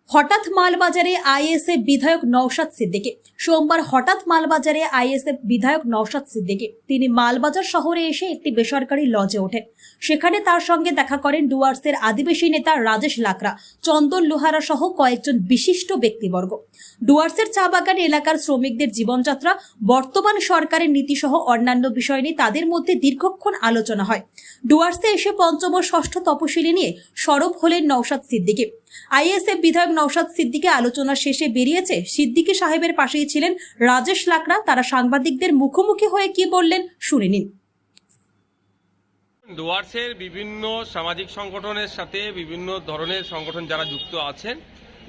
হঠাৎ মালবাজারে আইএসএফ বিধায়ক নওশাদ সিদ্দিকী। সোমবার হঠাৎ মালবাজারে আইএসএফ বিধায়ক নওশাদ সিদ্দিকী তিনি মালবাজার শহরে এসে একটি বেসরকারি লজে ওঠেন। সেখানে তার সঙ্গে দেখা করেন ডুয়ার্সের আদিবাসী নেতা রাজেশ লাকড়া, চন্দন লোহারা সহ কয়েকজন বিশিষ্ট ব্যক্তিবর্গ। ডুয়ার্সের চা বাগান এলাকার শ্রমিকদের জীবনযাত্রা, বর্তমান সরকারের নীতি সহ অন্যান্য বিষয় নিয়ে তাদের মধ্যে দীর্ঘক্ষণ আলোচনা হয়। ডুয়ার্সে এসে পঞ্চম ও ষষ্ঠ তপশিলি নিয়ে সরব হলেন নওশাদ সিদ্দিকী। আইএসএফ বিধায়ক নওশাদ সিদ্দিকী আলোচনা শেষে বেরিয়েছে। সিদ্দিকী সাহেবের পাশেই ছিলেন রাজেশ লাকড়া। তারা সাংবাদিকদের মুখোমুখি হয়ে কি বললেন শুনে নিন। ডুয়ার্সের বিভিন্ন সামাজিক সংগঠনের সাথে বিভিন্ন ধরনের সংগঠন যারা যুক্ত আছেন,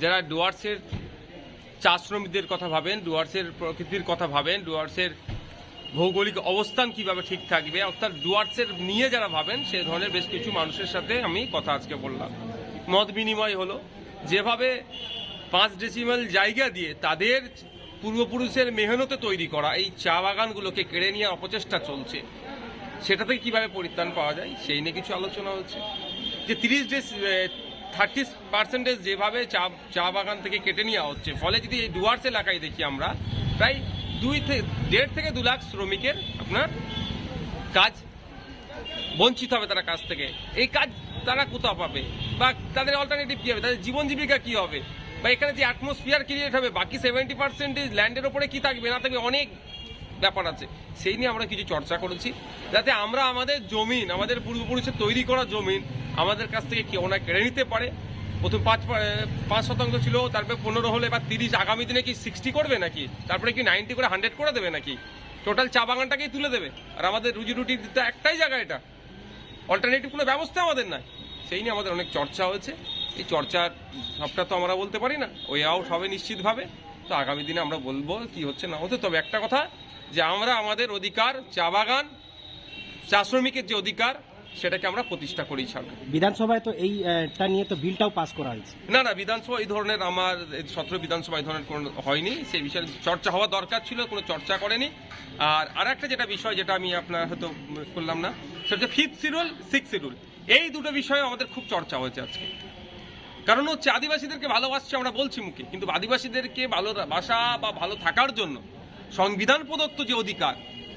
যারা ডুয়ার্সের চা শ্রমিকদের কথা ভাবেন, ডুয়ার্সের প্রকৃতির কথা ভাবেন, ডুয়ার্সের ভৌগোলিক অবস্থান কিভাবে ঠিক থাকবে, অর্থাৎ ডুয়ার্সের নিয়ে যারা ভাবেন, সে ধরনের বেশ কিছু মানুষের সাথে আমি কথা আজকে বললাম। মত বিনিময় হলো যেভাবে 5 ডেসিমেল জায়গা দিয়ে তাদের পূর্বপুরুষের মেহনতে তৈরি করা এই চা বাগানগুলোকে কেড়ে নেওয়ার অপচেষ্টা চলছে, সেটা থেকে কীভাবে পরিত্রাণ পাওয়া যায় সেই নিয়ে কিছু আলোচনা হচ্ছে। যে 30% যেভাবে চা বাগান থেকে কেটে নেওয়া হচ্ছে, ফলে যদি এই ডুয়ার্স এলাকায় দেখি আমরা প্রায় 1.5 থেকে 2 লাখ শ্রমিকের আপনার কাজ বঞ্চিত হবে, তারা কাজ থেকে। এই কাজ তারা কোথাও পাবে বা তাদের অল্টারনেটিভ কী হবে, তাদের জীবন জীবিকা কী হবে, বা এখানে যে অ্যাটমসফিয়ার ক্রিয়েট হবে, বাকি 70% ল্যান্ডের ওপরে কী থাকবে না থাকবে, অনেক ব্যাপার আছে। সেই নিয়ে আমরা কিছু চর্চা করেছি, যাতে আমরা আমাদের জমিন, আমাদের পূর্বপুরুষের তৈরি করা জমিন আমাদের কাছ থেকে কেউ না কেড়ে নিতে পারে। প্রথম 5% ছিল, তারপরে 15 হলে এবার 30, আগামী দিনে কি 60 করবে নাকি, তারপরে কি 90 করে 100 করে দেবে নাকি, টোটাল চা বাগানটাকেই তুলে দেবে? আর আমাদের রুজি রুটির দিতে একটাই জায়গা, এটা অল্টারনেটিভ কোনো ব্যবস্থা আমাদের নাই। সেই নিয়ে আমাদের অনেক চর্চা হয়েছে। এই চর্চার সবটা তো আমরা বলতে পারি না, ওই আউট হবে নিশ্চিতভাবে। তো আগামী দিনে আমরা বলবো কি হচ্ছে না হচ্ছে। তবে একটা কথা, যে আমরা আমাদের অধিকার, চা বাগান, চা শ্রমিকের যে অধিকার, সেটাকে আমরা প্রতিষ্ঠা করেই ছাড়ব। বিধানসভায় তো এইটা নিয়ে তো বিলটাও পাস করা হয়েছে। না, বিধানসভা এই ধরনের, আমার 17 বিধানসভা এই ধরনের কোনো হয়নি। সেই বিষয়ে চর্চা হওয়া দরকার ছিল, কোনো চর্চা করেনি। আর একটা যেটা বিষয়, যেটা আমি আপনার হয়তো করলাম না, সেটা হচ্ছে 5th শিডিউল, 6th শিডিউল। এই দুটো বিষয়ে আমাদের খুব চর্চা হয়েছে আজকে। কারণ হচ্ছে আদিবাসীদেরকে ভালোবাসছে আমরা বলছি মুখে, কিন্তু আদিবাসীদেরকে ভালোবাসা বা ভালো থাকার জন্য সংবিধান প্রদত্ত যে অধিকার,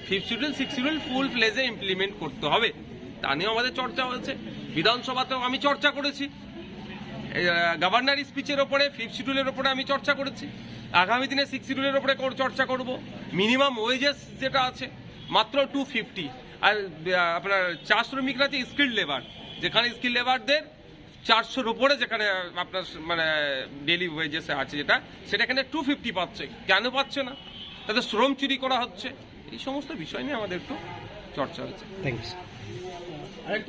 5th শিডিউল, 6th শিডিউল ফুল ফ্লেজে ইমপ্লিমেন্ট করতে হবে, তা নিয়েও আমাদের চর্চা হয়েছে। বিধানসভাতেও আমি চর্চা করেছি, গভর্নর স্পিচের ওপরে 5th শিডিউলের ওপরে আমি চর্চা করেছি। আগামী দিনে 6th শিডিউলের ওপরে চর্চা করব। মিনিমাম ওয়েজেস যেটা আছে মাত্র 250, আর আপনার চা শ্রমিকরা যে স্কিল্ড লেবার, যেখানে স্কিল্ড লেবারদের 400-র ওপরে যেখানে আপনার মানে ডেলি ওয়েজেস আছে, সেটা এখানে 250 পাচ্ছে। কেন পাচ্ছে না? তাদের শ্রম চুরি করা হচ্ছে। এই সমস্ত বিষয় নিয়ে আমাদের একটু চর্চা হচ্ছে। Thank you.